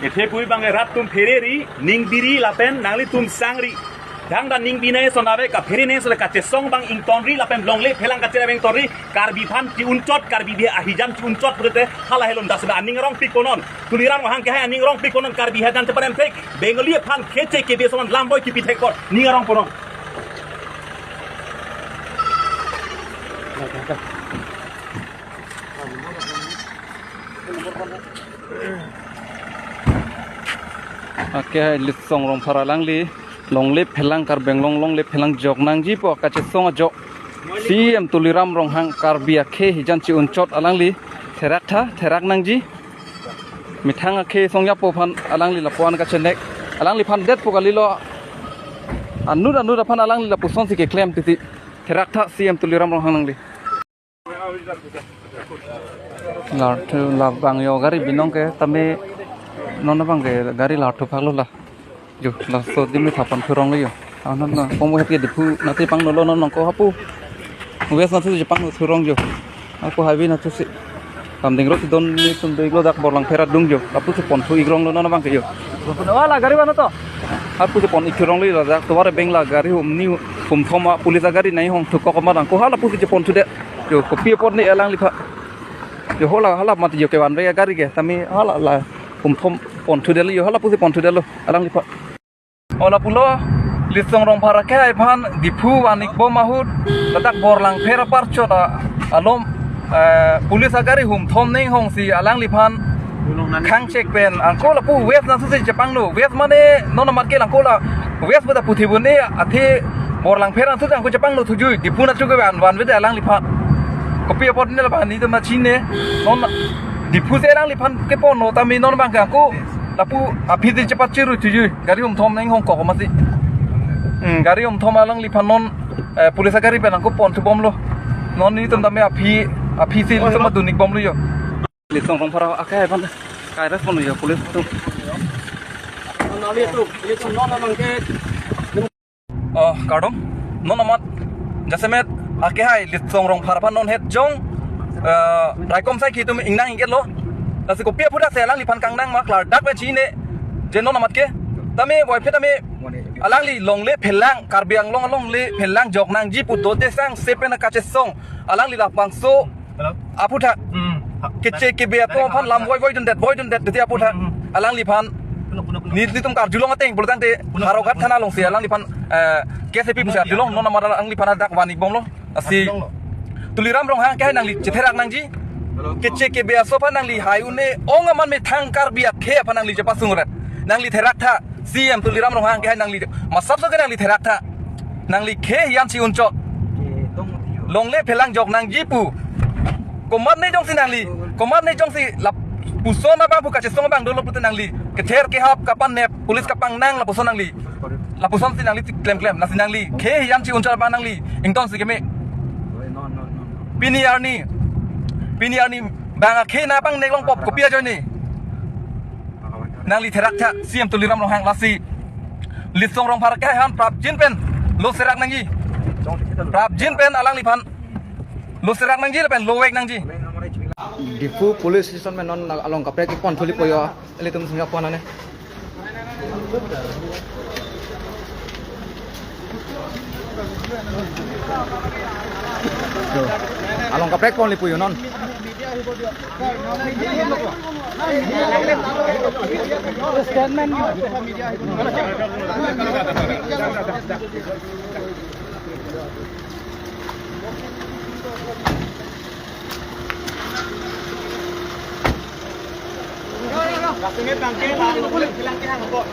Ete pui bang rat tum fereri ning biri lapen nangli tum sangri. Dang dan ning bina sonabe ka ferine sole ka song bang ing tonri lapen longle phelang ka bang tonri karbi phan ti uncot karbi bi ahijam ti uncot brete hala helon das ba ning rong pikonon tuliran wahang ke ha ning rong pikonon karbi hadan te paren pek bengali phan kheche ke be soman lamboy ki pithek kor ning rong ponon Oke, lit song rong paralang li long lip phelang kar benglong long lip phelang jok nang ji po ka che song jok si em tuliram rong hang kar bia khe hijan chi unchot alang li therak nang ji mithang khe song ya po phan alang li lapwan ka chenek alang li phan det po ka li lo anu phan alang li la puson si ke claim ti therak tha si em tuliram rong hang nang li lar bang yo gari binong ke tame non bang ke gari lar thu phak lo la jo la so dim thapan phurong le yo anan na komo het ke dipu nati pang no lo non ko hapu wes na thu pang no phurong jo aku habi na thu si kam ding ro ti don ni tum dei lo dak borlang pherat dung jo apu se pon thu igrong lo non bang ke yo wala gari wana to apu se pon igrong le dak to wara bengla gari hum ni hum thoma pulis gari nai hong thu ko ma dang ko hala pu se pon thu de jo ko pi pon ni elang li pha jo hala mat jo ke wan be gari ke tami hala la hum thom pon thu de le yo hala pu se pon thu de lo alang li pha ola pulo lisong rong para kai phan dipu wanik bo mahut ladak borlang phera parcho da alom pulis agari hum thom ning hong si alang li phan khang check pen angko la pu wes na su si japang no wes mane non mat ke langko la wes ba puthi bun ne athi borlang phera su angko japang no thujui dipu na chu ke wan we alang li phan kopi pot ne la ba ni to ma chin ne non dipu se alang li phan ke pon no ta mi non bang ka ko lapu api di cepat ciru tuju gari thom neng hong kok masih gari thom alang li panon pulis gari penang ko pon tu bom lo non ni tum tame api si sama dunik bom lo yo li song rong para akai pan kai respon yo pulis tu non amang ke kardom non amat jasemet akai hai li song rong para pan non het jong raikom sai ki tum ingnang inget lo Nasi kopi apa dah selang lipan kangdang mak lar dak beci ne jenon amat ke tame boy phe tame alang li long le phelang karbiang long le phelang jok nang ji put do te sang sepen ka che song alang li la pangso aputha kece ke be to phan lam voi don det te aputha alang li phan ni tum kar julong ateng bultang te harogat thana long se alang li phan KCP pusa julong non amara alang li phan dak wani bom lo asi tuliram rong hang ke nang li chetherak nang ji kece ke bea sofa nang li hayune ong aman me thangkar bia khe panang li japa sungrat nang li therak tha cm tuliram rong hang ke nang li masap so ke nang li therak tha nang li khe yan chi uncho long le phelang jok nang jipu komat ne jong si nang li komat ne jong si lap pusona bang buka che song bang dolo put nang li ke ther ke hap kapan ne pulis kapang nang la puson nang li la puson si nang li klem na si nang li khe yan chi uncho ba nang li ington si ke me Piniar ni bang akhe na bang nek long pop ko pia joy ni nang li therak tha siam tuliram rong hang lasi lit song rong phar kai han prap jin pen lo serak nang ji prap jin pen alang li phan lo serak nang ji le pen lo wek nang ji dipu police station men non along kapre ki pon tholi poyo ele tum sunga pon ane along kapre pon li poyo non statement Rasanya tangke lah, boleh bilang ke hang kok.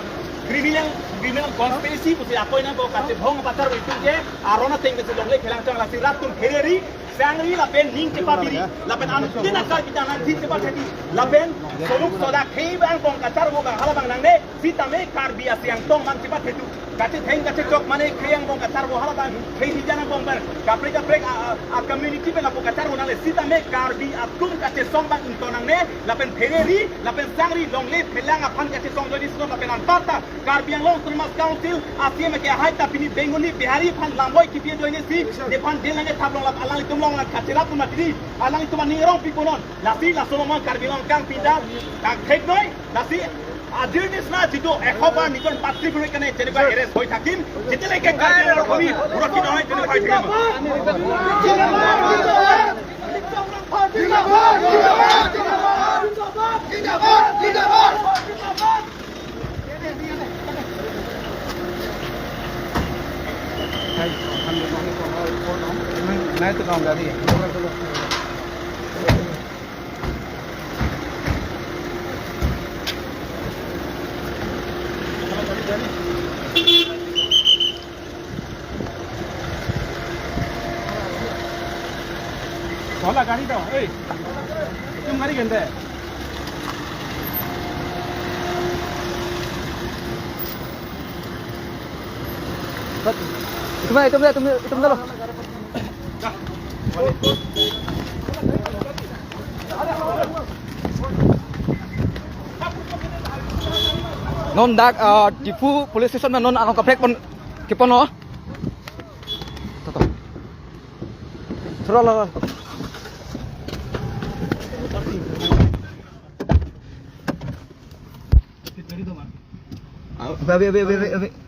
Criminal conspiracy pusi apa ini kok kasih bong pasar itu je. Arona tinggal sedongle kelang cang lasi ratun hereri. Sangri lapen ning cepat biri, lapen anu kena kau kita nanti cepat jadi. Lapen soluk soda kei bang bong kasar moga hala bang nangne. Sita me karbi asiang tong man cepat itu. Kasih theng kasih cok mana kei yang bong kasar mo hala bang kei hijana bong ber. Kapre a community pe lapo kasar mo nangle. Sita me karbi atum kasih song bang into nangne. Lapen hereri, lapen sangri longle pelang apan kasih song jadi song lapen antata. Karbi yang long termas council asia me kaya hai tapi ni Bengali Bihari pan lamboy kipi do ini si depan dia nange tablong lap alang itu long kacirap tu mati alang itu mani rong pikonon nasi la solomon karbi long kang pindah kang kek noi nasi আজিৰ নিচিনা যিটো 100 বাৰ নিজৰ পাত্ৰীবোৰৰ কাৰণে যেনেকুৱা এৰেষ্ট হৈ থাকিম যেতিয়ালৈকে কাৰ্যালয়ৰ ভূমি সুৰক্ষিত নহয় তেনেকুৱা হৈ Naik tukang gari. Soalnya gaड़ी dong, itu gaड़ी gende. Itu dulu. Non dak Difu police station non along kaprek pon kipon no. Toto. Suruh lah. Abi.